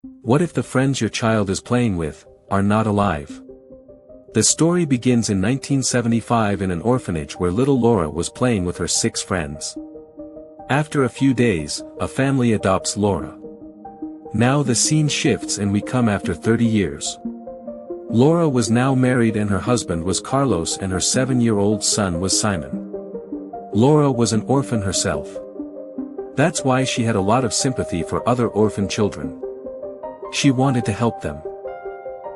What if the friends your child is playing with are not alive? The story begins in 1975 in an orphanage where little Laura was playing with her 6 friends. After a few days, a family adopts Laura. Now the scene shifts and we come after 30 years. Laura was now married and her husband was Carlos and her 7-year-old son was Simon. Laura was an orphan herself. That's why she had a lot of sympathy for other orphan children. She wanted to help them.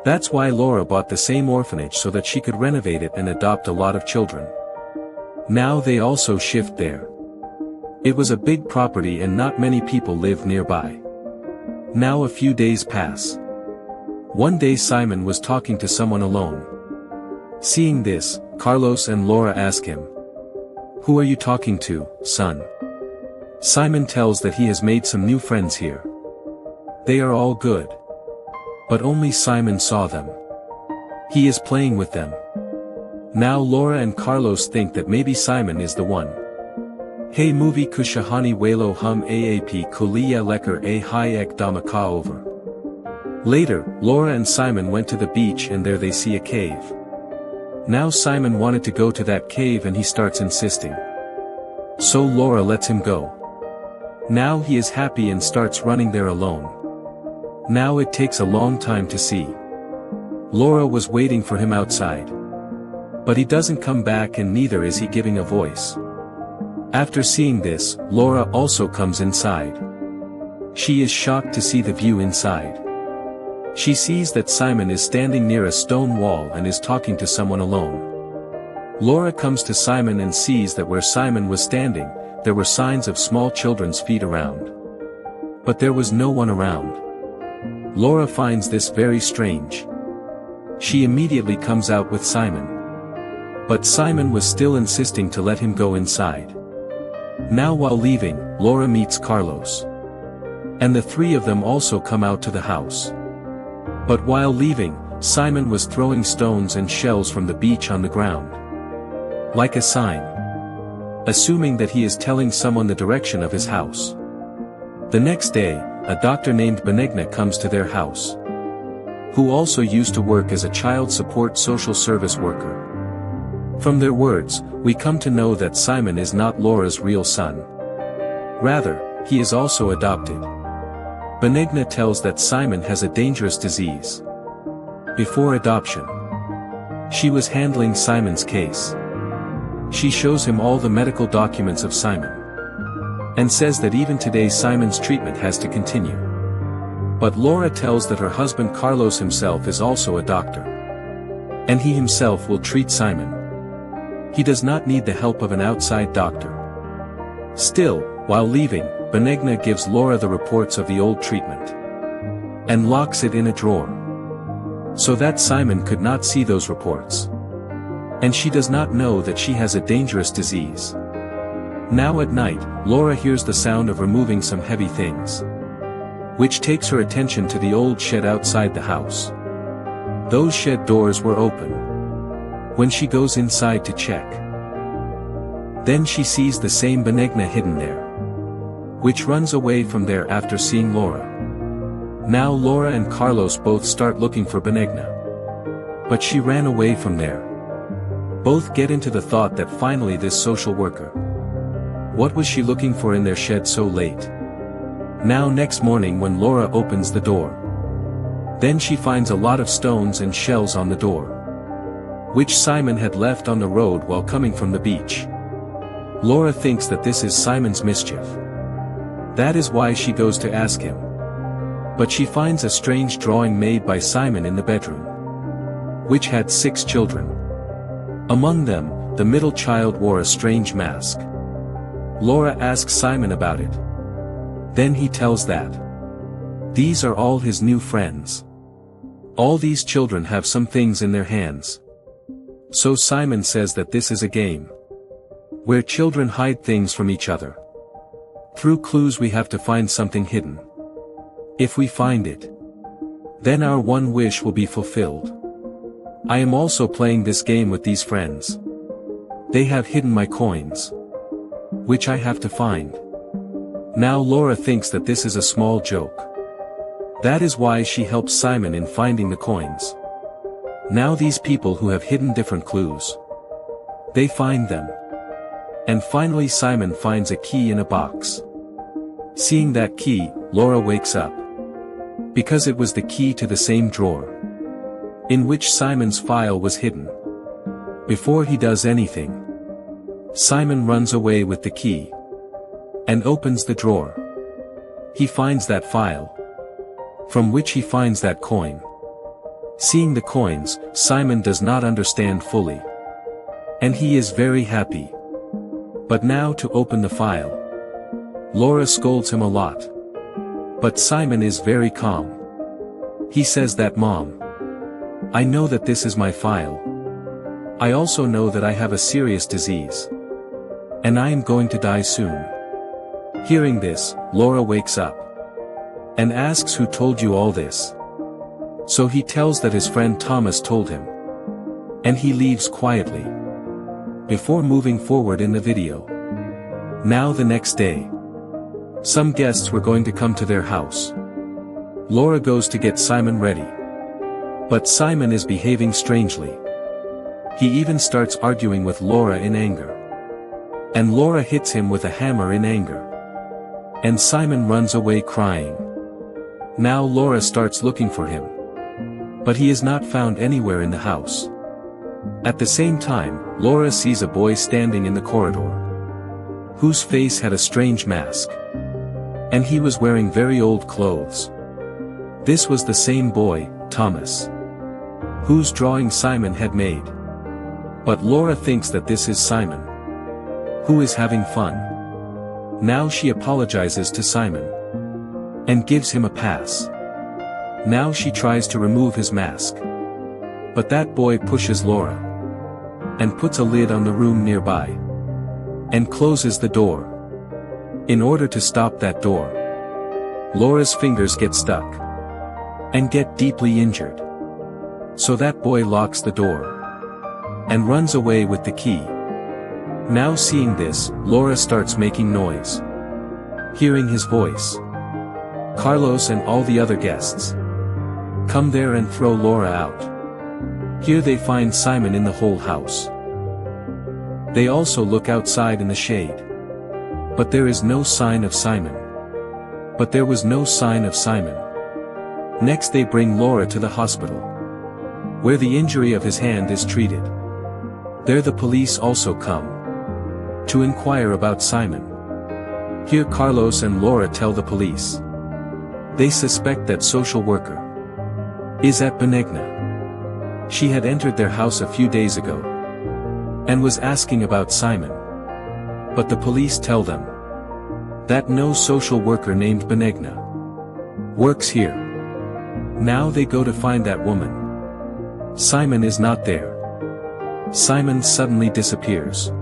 That's why Laura bought the same orphanage so that she could renovate it and adopt a lot of children. Now they also shift there. It was a big property and not many people lived nearby. Now a few days pass. One day Simon was talking to someone alone. Seeing this, Carlos and Laura ask him, "Who are you talking to, son?" Simon tells that he has made some new friends here. They are all good. But only Simon saw them. He is playing with them. Now Laura and Carlos think that maybe Simon is the one. Hey movie kushahani walo hum aap kuliya lekar a hayek damaka over. Later, Laura and Simon went to the beach and there they see a cave. Now Simon wanted to go to that cave and he starts insisting. So Laura lets him go. Now he is happy and starts running there alone. Now it takes a long time to see. Laura was waiting for him outside. But he doesn't come back and neither is he giving a voice. After seeing this, Laura also comes inside. She is shocked to see the view inside. She sees that Simon is standing near a stone wall and is talking to someone alone. Laura comes to Simon and sees that where Simon was standing, there were signs of small children's feet around. But there was no one around. Laura finds this very strange. She immediately comes out with Simon. But Simon was still insisting to let him go inside. Now while leaving, Laura meets Carlos. And the 3 of them also come out to the house. But while leaving, Simon was throwing stones and shells from the beach on the ground. Like a sign. Assuming that he is telling someone the direction of his house. The next day, a doctor named Benigna comes to their house. Who also used to work as a child support social service worker. From their words, we come to know that Simon is not Laura's real son. Rather, he is also adopted. Benigna tells that Simon has a dangerous disease. Before adoption, she was handling Simon's case. She shows him all the medical documents of Simon. And says that even today Simon's treatment has to continue. But Laura tells that her husband Carlos himself is also a doctor. And he himself will treat Simon. He does not need the help of an outside doctor. Still, while leaving, Benigna gives Laura the reports of the old treatment. And locks it in a drawer. So that Simon could not see those reports. And she does not know that she has a dangerous disease. Now at night, Laura hears the sound of removing some heavy things. Which takes her attention to the old shed outside the house. Those shed doors were open. When she goes inside to check. Then she sees the same Benigna hidden there. Which runs away from there after seeing Laura. Now Laura and Carlos both start looking for Benigna. But she ran away from there. Both get into the thought that finally this social worker. What was she looking for in their shed so late? Now next morning when Laura opens the door. Then she finds a lot of stones and shells on the door. Which Simon had left on the road while coming from the beach. Laura thinks that this is Simon's mischief. That is why she goes to ask him. But she finds a strange drawing made by Simon in the bedroom. Which had 6 children. Among them, the middle child wore a strange mask. Laura asks Simon about it. Then he tells that. These are all his new friends. All these children have some things in their hands. So Simon says that this is a game. Where children hide things from each other. Through clues we have to find something hidden. If we find it, then our one wish will be fulfilled. I am also playing this game with these friends. They have hidden my coins. Which I have to find. Now Laura thinks that this is a small joke. That is why she helps Simon in finding the coins. Now these people who have hidden different clues. They find them. And finally Simon finds a key in a box. Seeing that key, Laura wakes up. Because it was the key to the same drawer, in which Simon's file was hidden. Before he does anything, Simon runs away with the key. And opens the drawer. He finds that file. From which he finds that coin. Seeing the coins, Simon does not understand fully. And he is very happy. But now to open the file, Laura scolds him a lot. But Simon is very calm. He says that, "Mom, I know that this is my file. I also know that I have a serious disease. And I am going to die soon." Hearing this, Laura wakes up. And asks who told you all this. So he tells that his friend Thomas told him. And he leaves quietly. Before moving forward in the video. Now the next day. Some guests were going to come to their house. Laura goes to get Simon ready. But Simon is behaving strangely. He even starts arguing with Laura in anger. And Laura hits him with a hammer in anger. And Simon runs away crying. Now Laura starts looking for him. But he is not found anywhere in the house. At the same time, Laura sees a boy standing in the corridor. Whose face had a strange mask. And he was wearing very old clothes. This was the same boy, Thomas. Whose drawing Simon had made. But Laura thinks that this is Simon. Who is having fun. Now she apologizes to Simon. And gives him a pass. Now she tries to remove his mask. But that boy pushes Laura. And puts a lid on the room nearby. And closes the door. In order to stop that door. Laura's fingers get stuck. And get deeply injured. So that boy locks the door. And runs away with the key. Now seeing this, Laura starts making noise. Hearing his voice. Carlos and all the other guests. Come there and throw Laura out. Here they find Simon in the whole house. They also look outside in the shade. But there is no sign of Simon. But there was no sign of Simon. Next they bring Laura to the hospital. Where the injury of his hand is treated. There the police also come. To inquire about Simon. Here Carlos and Laura tell the police. They suspect that social worker is at Benigna. She had entered their house a few days ago. And was asking about Simon. But the police tell them that no social worker named Benigna works here. Now they go to find that woman. Simon is not there. Simon suddenly disappears.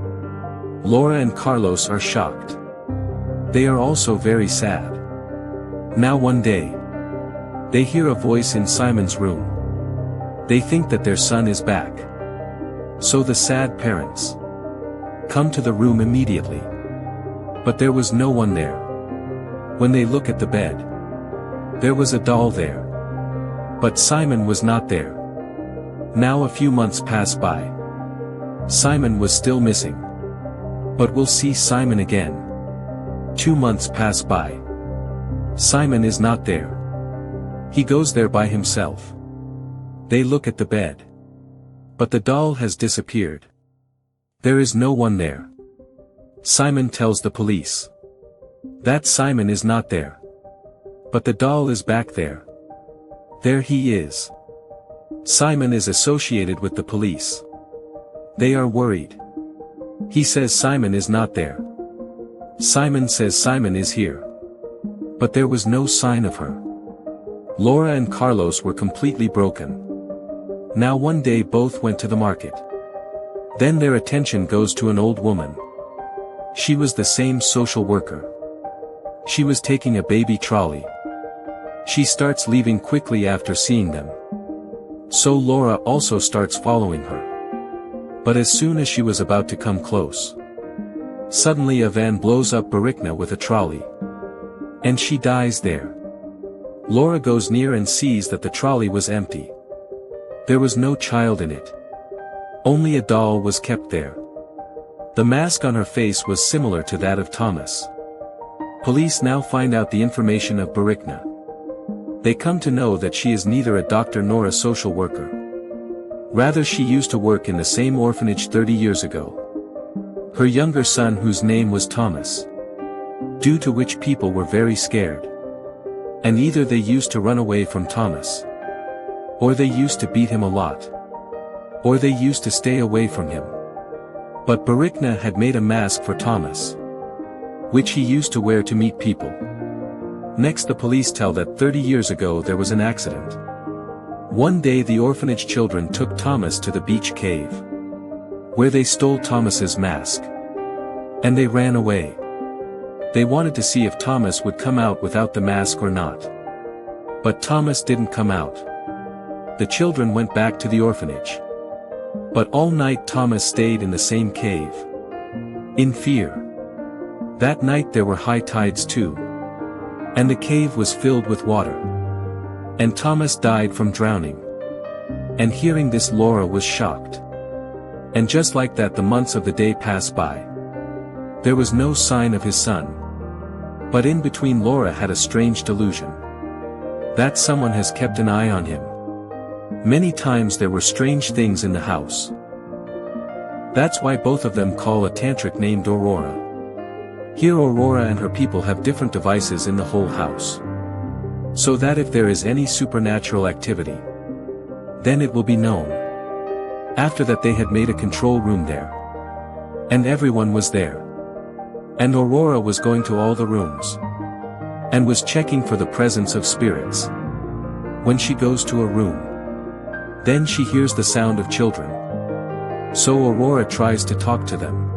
Laura and Carlos are shocked. They are also very sad. Now one day, they hear a voice in Simon's room. They think that their son is back. So the sad parents come to the room immediately. But there was no one there. When they look at the bed, there was a doll there. But Simon was not there. Now a few months pass by. Simon was still missing. But we'll see Simon again. 2 months pass by. Simon is not there. He goes there by himself. They look at the bed. But the doll has disappeared. There is no one there. Simon tells the police that Simon is not there. But the doll is back there. There he is. Simon is associated with the police. They are worried. He says Simon is not there. Simon says Simon is here. But there was no sign of her. Laura and Carlos were completely broken. Now one day both went to the market. Then their attention goes to an old woman. She was the same social worker. She was taking a baby trolley. She starts leaving quickly after seeing them. So Laura also starts following her. But as soon as she was about to come close, suddenly a van blows up Barikna with a trolley. And she dies there. Laura goes near and sees that the trolley was empty. There was no child in it. Only a doll was kept there. The mask on her face was similar to that of Thomas. Police now find out the information of Barikna. They come to know that she is neither a doctor nor a social worker. Rather, she used to work in the same orphanage 30 years ago. Her younger son, whose name was Thomas. Due to which people were very scared. And either they used to run away from Thomas, or they used to beat him a lot, or they used to stay away from him. But Barikna had made a mask for Thomas, which he used to wear to meet people. Next, the police tell that 30 years ago there was an accident. One day the orphanage children took Thomas to the beach cave, where they stole Thomas's mask. And they ran away. They wanted to see if Thomas would come out without the mask or not. But Thomas didn't come out. The children went back to the orphanage. But all night Thomas stayed in the same cave, in fear. That night there were high tides too. And the cave was filled with water. And Thomas died from drowning. And hearing this, Laura was shocked. And just like that, the months of the day passed by. There was no sign of his son. But in between, Laura had a strange delusion. That someone has kept an eye on him. Many times there were strange things in the house. That's why both of them call a tantric named Aurora. Here Aurora and her people have different devices in the whole house. So that if there is any supernatural activity, then it will be known. After that, they had made a control room there. And everyone was there. And Aurora was going to all the rooms. And was checking for the presence of spirits. When she goes to a room, then she hears the sound of children. So Aurora tries to talk to them.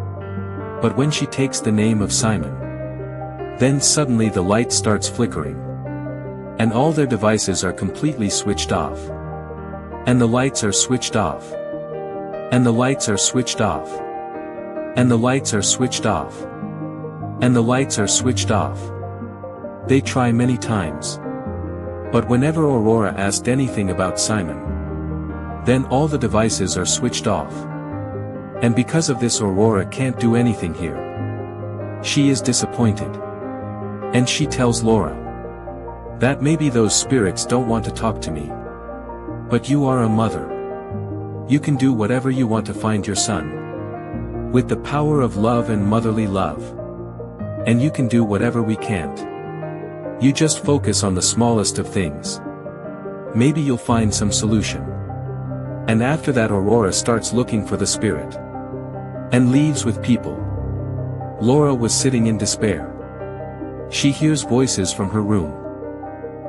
But when she takes the name of Simon, then suddenly the light starts flickering. And all their devices are completely switched off. And the lights are switched off. And the lights are switched off. And the lights are switched off. And the lights are switched off. They try many times. But whenever Aurora asked anything about Simon, then all the devices are switched off. And because of this, Aurora can't do anything here. She is disappointed. And she tells Laura that maybe those spirits don't want to talk to me. But you are a mother. You can do whatever you want to find your son. With the power of love and motherly love. And you can do whatever we can't. You just focus on the smallest of things. Maybe you'll find some solution. And after that, Aurora starts looking for the spirit. And leaves with people. Laura was sitting in despair. She hears voices from her room.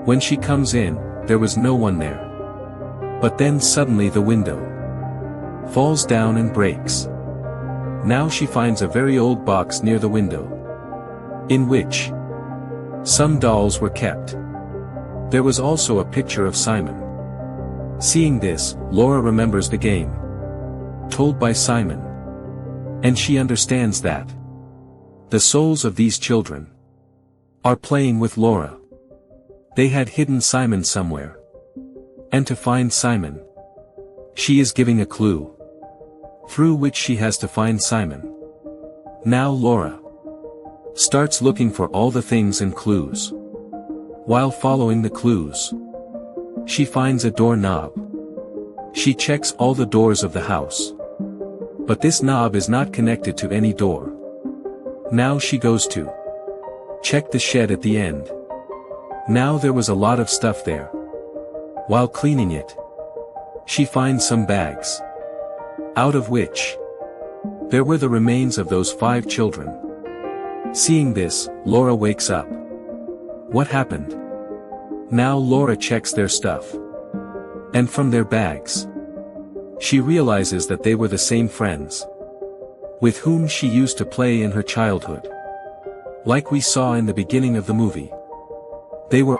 When she comes in, there was no one there. But then suddenly the window falls down and breaks. Now she finds a very old box near the window, in which some dolls were kept. There was also a picture of Simon. Seeing this, Laura remembers the game told by Simon. And she understands that the souls of these children are playing with Laura. They had hidden Simon somewhere. And to find Simon, she is giving a clue, through which she has to find Simon. Now Laura starts looking for all the things and clues. While following the clues, she finds a doorknob. She checks all the doors of the house. But this knob is not connected to any door. Now she goes to check the shed at the end. Now there was a lot of stuff there. While cleaning it, she finds some bags, out of which there were the remains of those 5 children. Seeing this, Laura wakes up. What happened? Now Laura checks their stuff. And from their bags, she realizes that they were the same friends with whom she used to play in her childhood. Like we saw in the beginning of the movie. They were